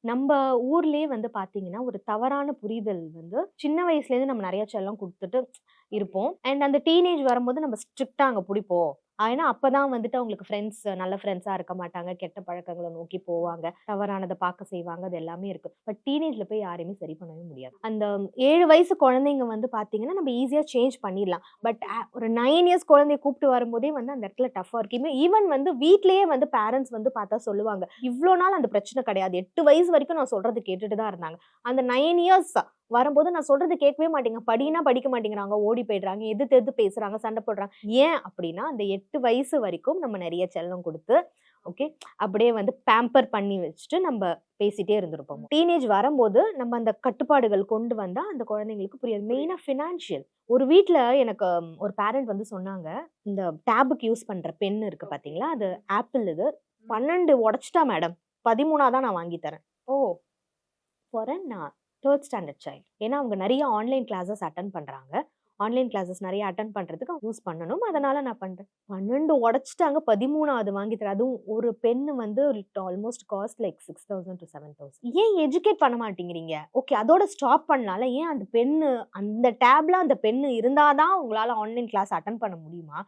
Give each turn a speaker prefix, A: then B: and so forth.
A: நம்ம ஊர்லயே வந்து பாத்தீங்கன்னா, ஒரு தவறான புரிதல் வந்து சின்ன வயசுலேருந்து நம்ம நெறைய செல்லம் குடுத்துட்டு இருப்போம். அண்ட் அந்த டீனேஜ் வரும்போது நம்ம ஸ்ட்ரிக்ட்டா அங்க புடிப்போம். ஏன்னா, அப்பதான் வந்துட்டு அவங்களுக்கு நல்ல ஃப்ரெண்ட்ஸா இருக்க மாட்டாங்க. கெட்ட பழக்கங்கள நோக்கி போவாங்க. தவறானத பார்க்க செய்வாங்க. அது எல்லாமே இருக்கு. பட் டீனேஜ்ல போய் யாரையுமே சரி பண்ணவே முடியாது. அந்த 7 வயசு குழந்தைங்க வந்து பார்த்தீங்கன்னா, நம்ம ஈஸியா சேஞ்ச் பண்ணிடலாம். பட் ஒரு 9 இயர்ஸ் குழந்தைய கூப்பிட்டு வரும்போதே வந்து அந்த இடத்துல டஃப்பா இருக்கு. ஈவன் வந்து வீட்லயே வந்து பேரண்ட்ஸ் வந்து பார்த்தா சொல்லுவாங்க. இவ்ளோ நாள் அந்த பிரச்சனை கிடையாது. 8 வயசு வரைக்கும் நான் சொல்றத கேட்டுட்டு தான் இருந்தாங்க. அந்த 9 இயர்ஸ் வரும்போது நான் சொல்றது கேட்கவே மாட்டேங்க. படின்னா படிக்க மாட்டேங்கிறாங்க. ஓடி போயிடுறாங்க. எதிர்த்து எதிர்த்து பேசுறாங்க. சண்டை போடுறாங்க. ஏன் அப்படின்னா, அந்த 8 வயசு வரைக்கும் நம்ம நெறைய செல்லம் குடுத்து, ஓகே. அப்படியே வந்து பேம்பர் பண்ணி வச்சுட்டு நம்ம பேசிட்டே இருந்திருப்போம். டீனேஜ் வரும்போது நம்ம அந்த கட்டுப்பாடுகள் கொண்டு வந்தா அந்த குழந்தைங்களுக்கு புரியாது. மெயினா ஃபினான்ஷியல். ஒரு வீட்ல எனக்கு ஒரு பேரண்ட் வந்து சொன்னாங்க. இந்த டேப்க்கு யூஸ் பண்ற பென் இருக்கு பார்த்தீங்களா? அது ஆப்பிள் இது. 12 உடைச்சுட்டா மேடம். 13 தான் நான் வாங்கி தரேன். ஓ! For an 3 standard child. ஏன்னா அவங்க நெறைய ஆன்லைன் கிளாஸஸ் அட்டெண்ட் பண்றாங்க. ஆன்லைன் கிளாஸஸ் நெறைய அட்டெண்ட் பண்றதுக்கு யூஸ் பண்ணணும். அதனால நான் பண்றேன். 12 உடைச்சுட்டாங்க. 13வது வாங்கி தரேன். அதுவும் ஒரு பென்னு வந்து ஆல்மோஸ்ட் காஸ்ட் லைக் 6000 to 7000. ஏன் எஜுகேட் பண்ண மாட்டேங்கிறீங்க? ஓகே, அதோட ஸ்டாப் பண்ணலாம்ல. ஏன் அந்த பென்னு அந்த டேப்ல அந்த பென்னு இருந்தா தான் உங்களால ஆன்லைன் கிளாஸ் அட்டெண்ட் பண்ண முடியுமா?